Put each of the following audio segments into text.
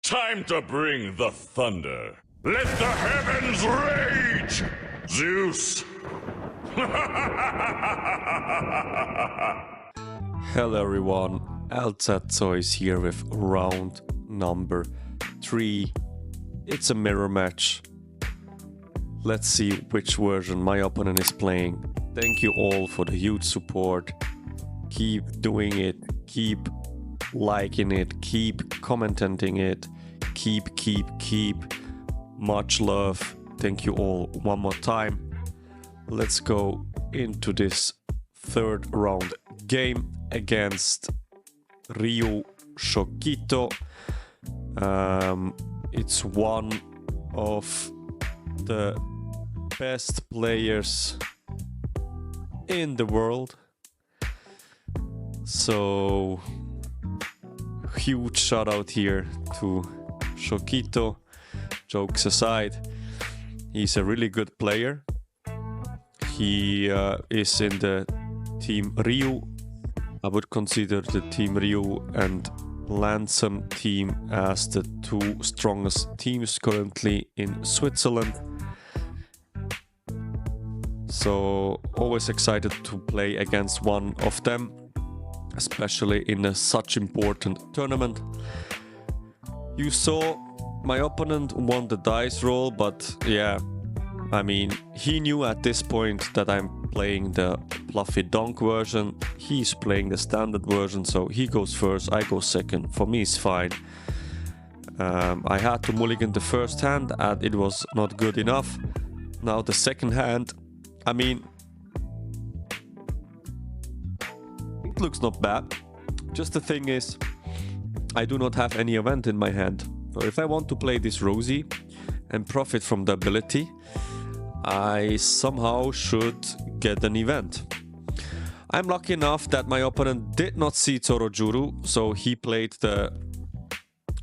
Time to bring the thunder. Let the heavens rage! Zeus! Hello everyone, LZzo is here with round number 3. It's a mirror match. Let's see which version my opponent is playing. Thank you all for the huge support. Keep doing it, keep liking it, keep commenting it, keep. Much love. Thank you all one more time. Let's go into this third round game against Ryu Shokito. It's one of the best players in the world. So huge shout out here to Shokito. Jokes aside, he's a really good player. He is in the team Ryu. I would consider the team Ryu and Lanson team as the two strongest teams currently in Switzerland. So always excited to play against one of them, especially in such important tournament. You saw my opponent won the dice roll, but yeah, I mean, he knew at this point that I'm playing the Pluffy Donk version. He's playing the standard version, so he goes first, I go second. For me, it's fine. I had to mulligan the first hand and it was not good enough. Now the second hand, I mean, it looks not bad. Just the thing is, I do not have any event in my hand. So if I want to play this Rosie and profit from the ability, I somehow should get an event. I'm lucky enough that my opponent did not see Torojuru, so he played the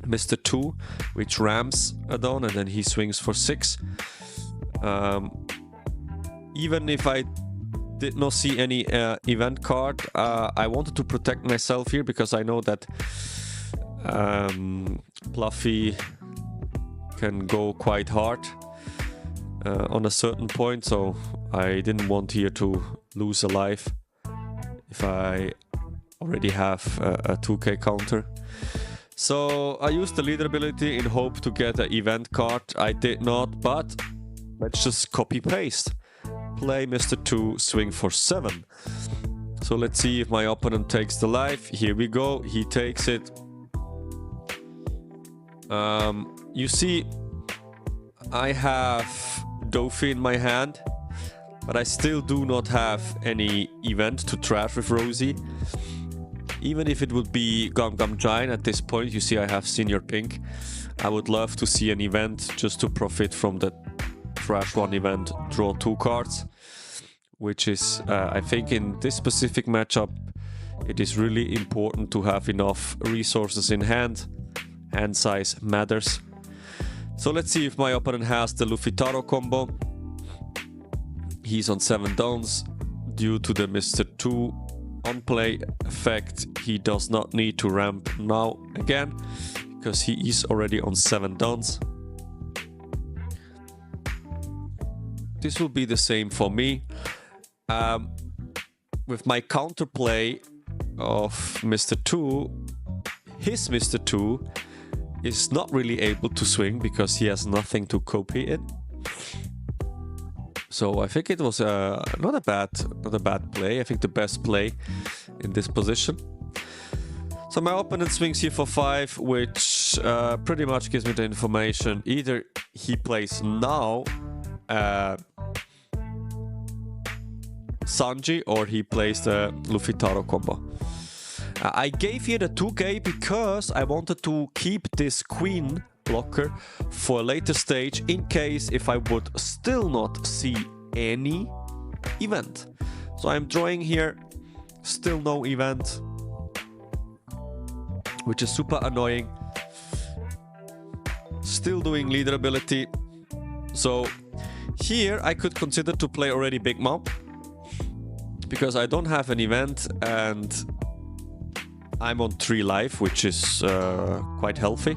Mr. 2, which rams add-on, and then he swings for 6. Even if I did not see any event card, I wanted to protect myself here because I know that Pluffy can go quite hard on a certain point, so I didn't want here to lose a life if I already have a 2k counter. So I used the leader ability in hope to get an event card. I did not, but let's just copy paste. Play Mr. 2, swing for 7. So let's see if my opponent takes the life. Here we go, he takes it. You see, I have Dofi in my hand, but I still do not have any event to trash with Rosie. Even if it would be Gum Gum Giant at this point, you see I have Senior Pink. I would love to see an event just to profit from the trash one event, draw 2 cards, which is, I think in this specific matchup, it is really important to have enough resources in hand. Hand size matters. So let's see if my opponent has the Luffy Taro combo. He's on 7 downs. Due to the Mr. 2 on play effect, he does not need to ramp now again, because he is already on 7 downs. This will be the same for me. With my counterplay of Mr. 2, his Mr. 2 is not really able to swing because he has nothing to copy it. So I think it was not a bad play. I think the best play in this position. So my opponent swings here for 5, which pretty much gives me the information. Either he plays now Sanji, or he plays the Luffy Taro combo. I gave here the 2k because I wanted to keep this queen blocker for a later stage in case if I would still not see any event. So I'm drawing here, still no event, which is super annoying. Still doing leader ability. So here I could consider to play already Big Mom, because I don't have an event and I'm on 3 life, which is quite healthy.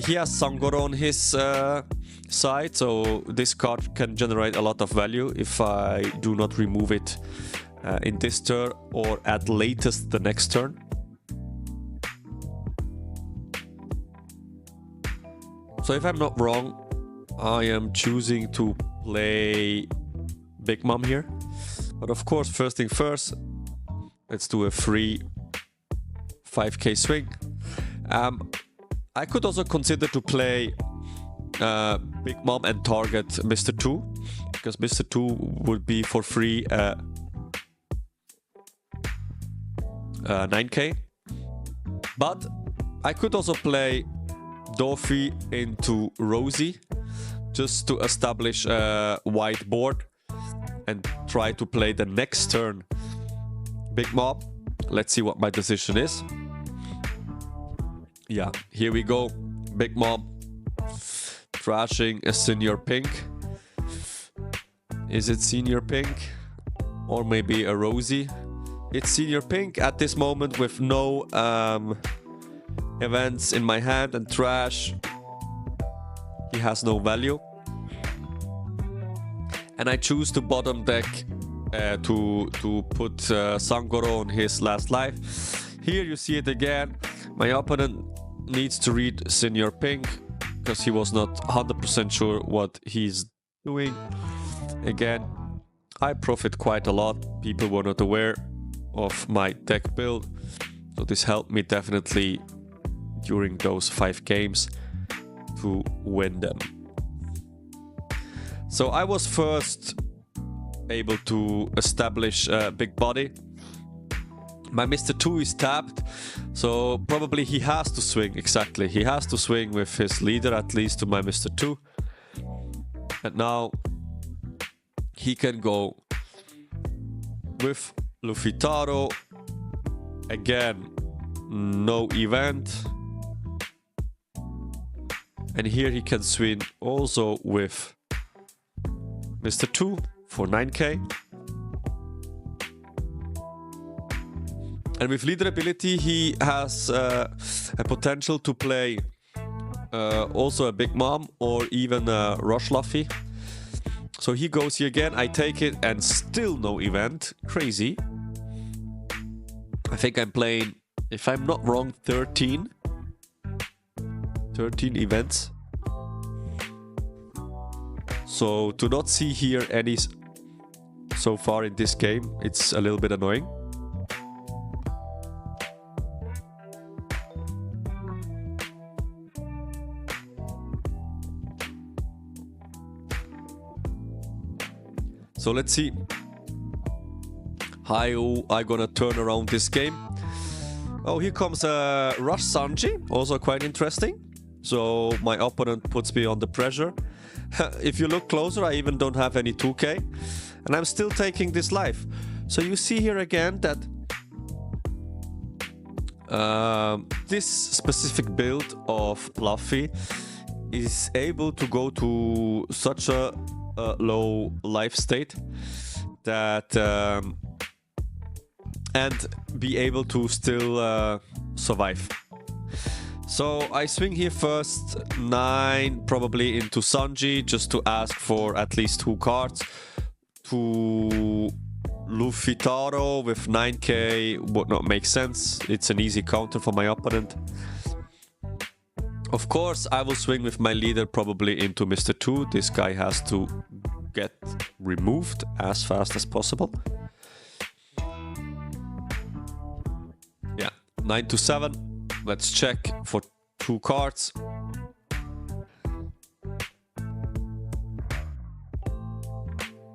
He has Sangoro on his side, so this card can generate a lot of value if I do not remove it in this turn or at latest the next turn. So if I'm not wrong, I am choosing to play Big Mom here. But of course, first thing first, let's do a free 5k swing. I could also consider to play Big Mom and target Mr. 2, because Mr. 2 would be for free 9k. But I could also play Doffy into Rosie, just to establish a white board and try to play the next turn Big Mom. Let's see what my decision is. Yeah, here we go. Big Mom trashing a Senior Pink. Is it Senior Pink? Or maybe a Rosie? It's Senior Pink at this moment with no events in my hand and trash. He has no value. And I choose to bottom deck to put Sangoro on his last life. Here you see it again. My opponent needs to read Senior Pink because he was not 100% sure what he's doing. Again, I profit quite a lot. People were not aware of my deck build, so this helped me definitely during those 5 games to win them. So I was first able to establish a big body. My Mr. 2 is tapped, so probably he has to swing. Exactly, he has to swing with his leader at least to my Mr. 2. And now he can go with Luffy Taro. Again, no event. And here he can swing also with Mr. 2 for 9k. And with leader ability, he has a potential to play also a Big Mom or even a Rush Luffy. So he goes here again, I take it, and still no event. Crazy. I think I'm playing, if I'm not wrong, 13 events. So to not see here any so far in this game, it's a little bit annoying. So let's see how I'm gonna turn around this game. Oh, here comes Rush Sanji, also quite interesting. So my opponent puts me under pressure. If you look closer, I even don't have any 2k. And I'm still taking this life. So you see here again that this specific build of Pluffy is able to go to such a low life state that and be able to still survive. So I swing here first 9 probably into Sanji just to ask for at least 2 cards. To Luffy Taro with 9k would not make sense. It's an easy counter for my opponent. Of course, I will swing with my leader probably into Mr. 2. This guy has to get removed as fast as possible. Yeah, 9 to 7. Let's check for 2 cards.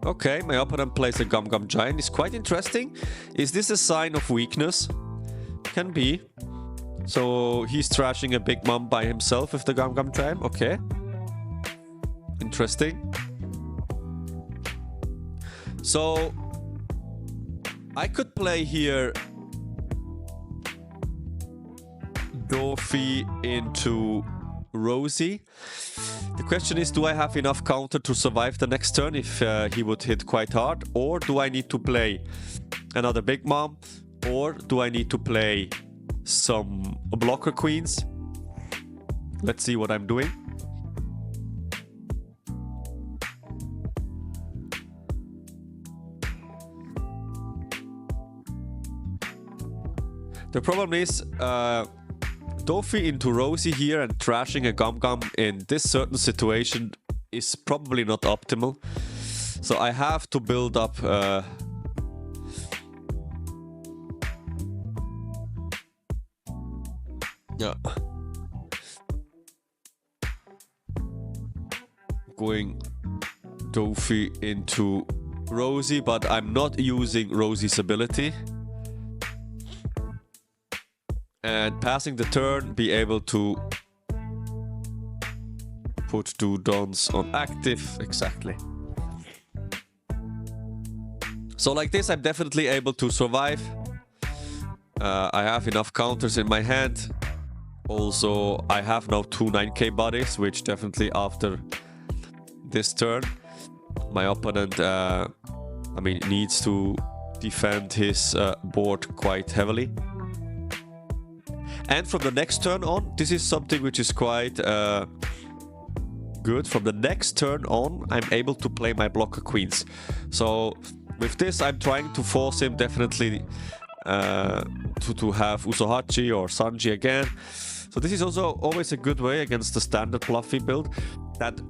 Okay, my opponent plays a Gum Gum Giant. It's quite interesting. Is this a sign of weakness? Can be. So he's trashing a Big Mom by himself with the Gum Gum Giant. Okay. Interesting. So I could play here Doffy into Rosie. The question is, do I have enough counter to survive the next turn if he would hit quite hard? Or do I need to play another Big Mom? Or do I need to play some blocker queens? Let's see what I'm doing. The problem is, Pluffy into Rosie here and trashing a Gum Gum in this certain situation is probably not optimal. So I have to build up going Pluffy into Rosie, but I'm not using Rosie's ability. And passing the turn, be able to put 2 dons on active, exactly. So like this, I'm definitely able to survive. I have enough counters in my hand. Also, I have now 2 9k bodies, which definitely after this turn, my opponent, needs to defend his board quite heavily. And from the next turn on, this is something which is quite good. From the next turn on, I'm able to play my blocker queens. So with this, I'm trying to force him definitely to have Usohachi or Sanji again. So this is also always a good way against the standard Pluffy build, that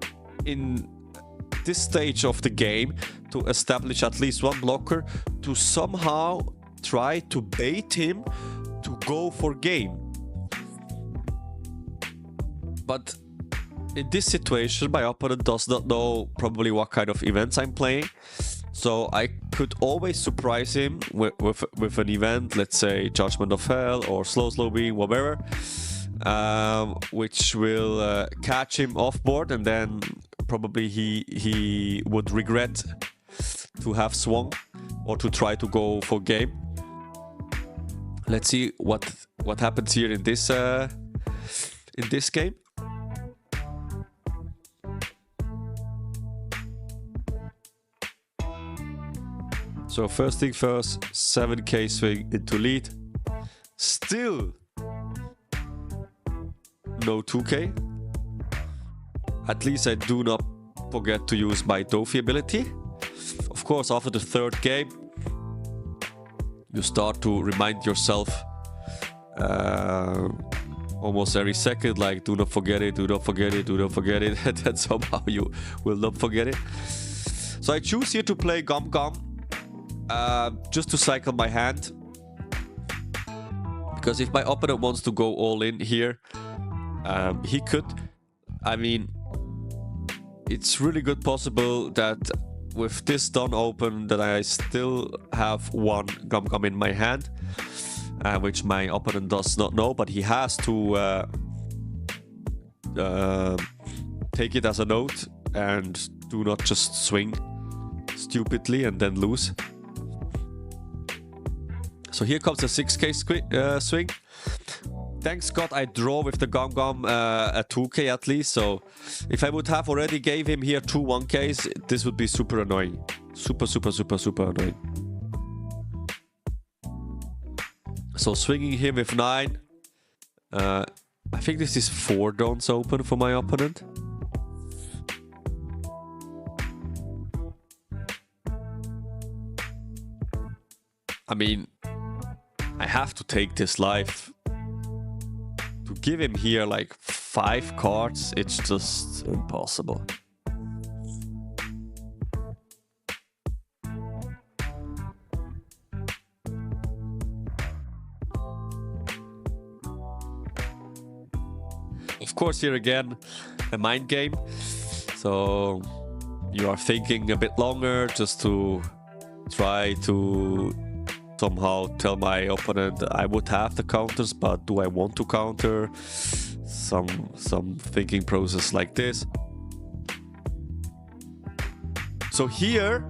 in this stage of the game, to establish at least 1 blocker, to somehow try to bait him to go for game. But in this situation, my opponent does not know probably what kind of events I'm playing. So I could always surprise him with an event, let's say Judgment of Hell or Slow Beam, whatever, which will catch him off board, and then probably he would regret to have swung or to try to go for game. Let's see what happens here in this game. So first thing first, 7k swing into lead. Still no 2k. At least I do not forget to use my Pluffy ability. Of course, after the 3rd game, you start to remind yourself almost every second, like, do not forget it, do not forget it, do not forget it. And then somehow you will not forget it. So I choose here to play Gum Gum. Just to cycle my hand, because if my opponent wants to go all in here, he could. I mean, it's really good possible that with this done open, that I still have 1 Gum Gum in my hand, which my opponent does not know, but he has to take it as a note and do not just swing stupidly and then lose. So here comes a 6k swing. Thanks God I draw with the Gum Gum a 2k at least. So if I would have already gave him here 2 1ks, this would be super annoying. Super annoying. So swinging him with 9. I think this is 4 dons open for my opponent. I mean, I have to take this live. To give him here like 5 cards, it's just impossible. Of course, here again, a mind game. So you are thinking a bit longer just to try to somehow tell my opponent I would have the counters, but do I want to counter? Some thinking process like this. So here,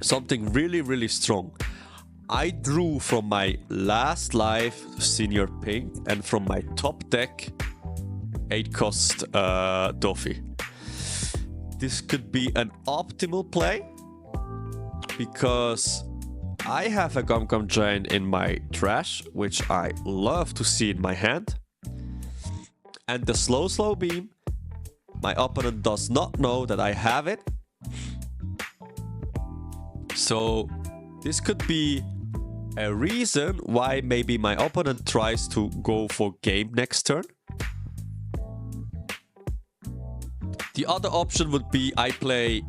something really strong. I drew from my last live Senior Pink and from my top deck 8-cost Pluffy. This could be an optimal play, because I have a Gum Gum Giant in my trash, which I love to see in my hand. And the slow beam, my opponent does not know that I have it. So this could be a reason why maybe my opponent tries to go for game next turn. The other option would be I play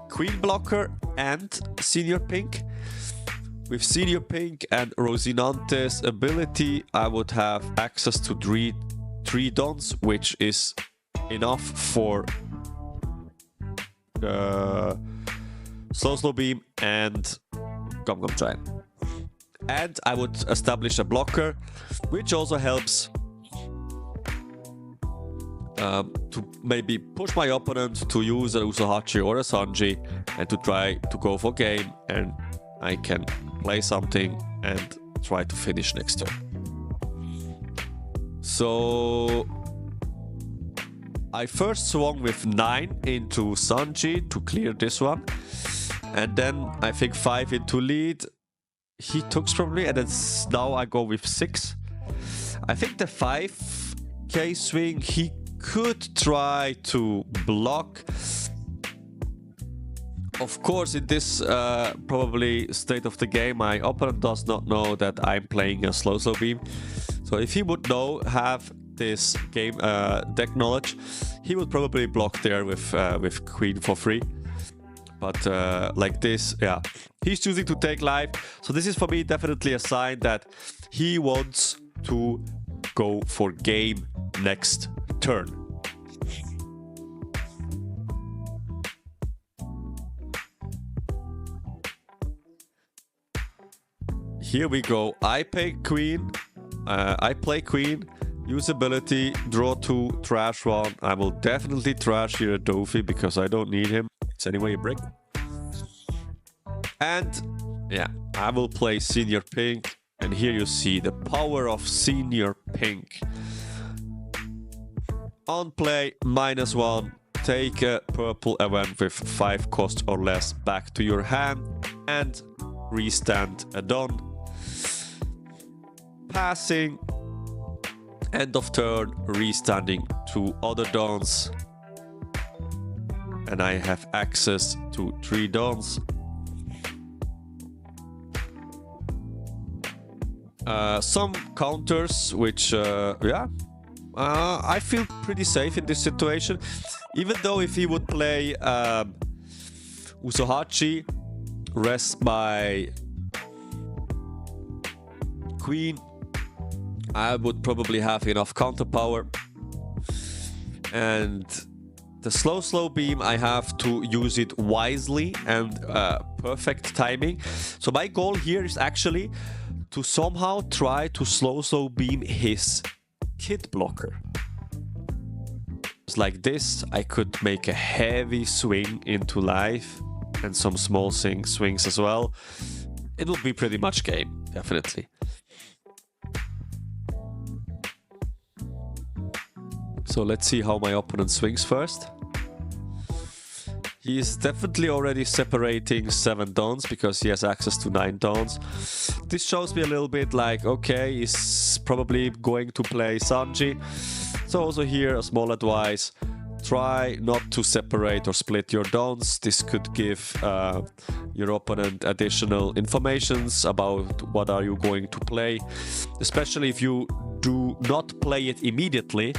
Queen Blocker and Senior Pink. With Senior Pink and Rosinante's ability, I would have access to three dons, which is enough for Slow Beam and Gum Giant. And I would establish a blocker, which also helps to maybe push my opponent to use a Usohachi or a Sanji and to try to go for game, and I can play something and try to finish next turn. So I first swung with 9 into Sanji to clear this one, and then I think 5 into lead. He took probably, and then now I go with 6. I think the 5k swing, he could try to block. Of course, in this probably state of the game, my opponent does not know that I'm playing a slow beam. So if he would have this game deck knowledge, he would probably block there with Queen for free. But like this, yeah, he's choosing to take life. So this is for me definitely a sign that he wants to go for game next turn. Here we go. I play Queen. Use ability, draw 2, trash 1. I will definitely trash here a Dofi because I don't need him. It's anyway a brick. And yeah, I will play Senior Pink. And here you see the power of Senior Pink. On play, -1. Take a purple event with 5 cost or less back to your hand and restand a Don. Passing, end of turn, restanding 2 other Dons. And I have access to 3 Dons. Some counters, which, yeah, I feel pretty safe in this situation. Even though if he would play Usohachi, rest my Queen, I would probably have enough counter power. And the slow beam, I have to use it wisely and perfect timing. So my goal here is actually to somehow try to slow beam his kid blocker. It's like this, I could make a heavy swing into life and some small swings as well. It will be pretty much game, definitely. So let's see how my opponent swings first. He is definitely already separating 7 Dons because he has access to 9 Dons. This shows me a little bit like, okay, he's probably going to play Sanji. So also here a small advice, try not to separate or split your Dons. This could give your opponent additional informations about what are you going to play. Especially if you do not play it immediately.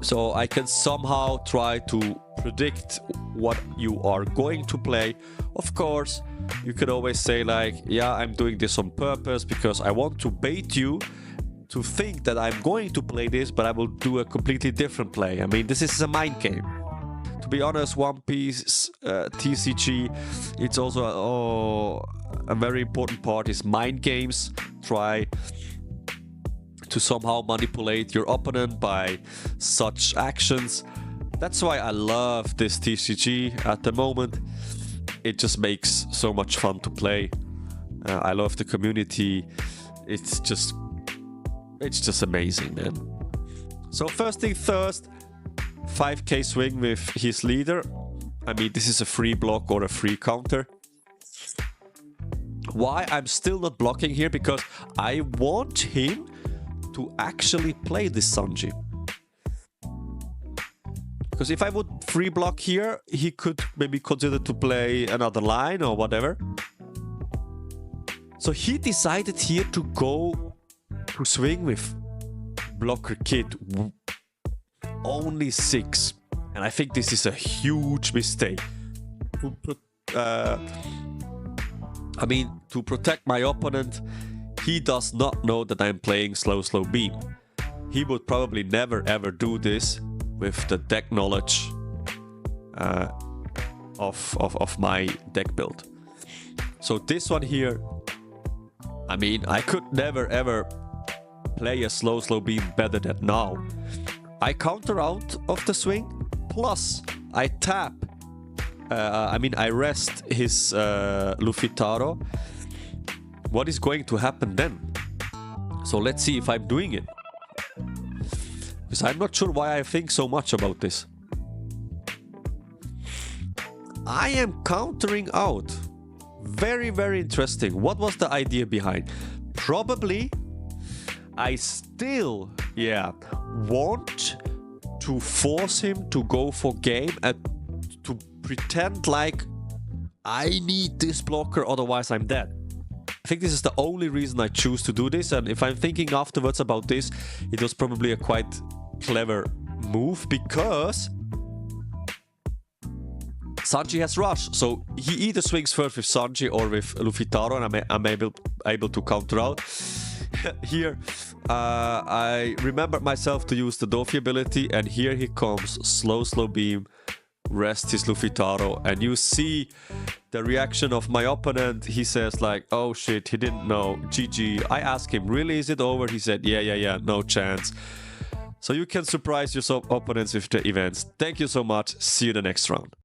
So I can somehow try to predict what you are going to play. Of course, you could always say like, yeah, I'm doing this on purpose because I want to bait you to think that I'm going to play this, but I will do a completely different play. I mean, this is a mind game. To be honest, One Piece TCG, it's also a very important part is mind games. Try to somehow manipulate your opponent by such actions. That's why I love this TCG at the moment. It just makes so much fun to play. I love the community. It's just amazing, man. So first thing first, 5k swing with his leader. I mean, this is a free block or a free counter. Why I'm still not blocking here? Because I want him to actually play this Sanji. Because if I would free block here, he could maybe consider to play another line or whatever. So he decided here to go to swing with blocker kit only 6. And I think this is a huge mistake. To protect my opponent, he does not know that I'm playing slow beam. He would probably never ever do this with the deck knowledge of my deck build. So this one here, I could never ever play a slow beam better than now. I counter out of the swing, plus I tap. I rest his Luffy Taro. What is going to happen then? So let's see if I'm doing it. Because I'm not sure why I think so much about this. I am countering out. Very, very interesting. What was the idea behind? Probably I still, want to force him to go for game and to pretend like I need this blocker, otherwise I'm dead. I think this is the only reason I choose to do this, and if I'm thinking afterwards about this, it was probably a quite clever move, because Sanji has rush, so he either swings first with Sanji or with Luffy Taro, and I'm able to counter out. Here, I remembered myself to use the Dofi ability, and here he comes, slow beam, rest his Luffy Taro, and you see the reaction of my opponent. He says like, oh shit, he didn't know, GG. I asked him, really, is it over? He said, yeah, no chance. So you can surprise your opponents with the events. Thank you so much, see you in the next round.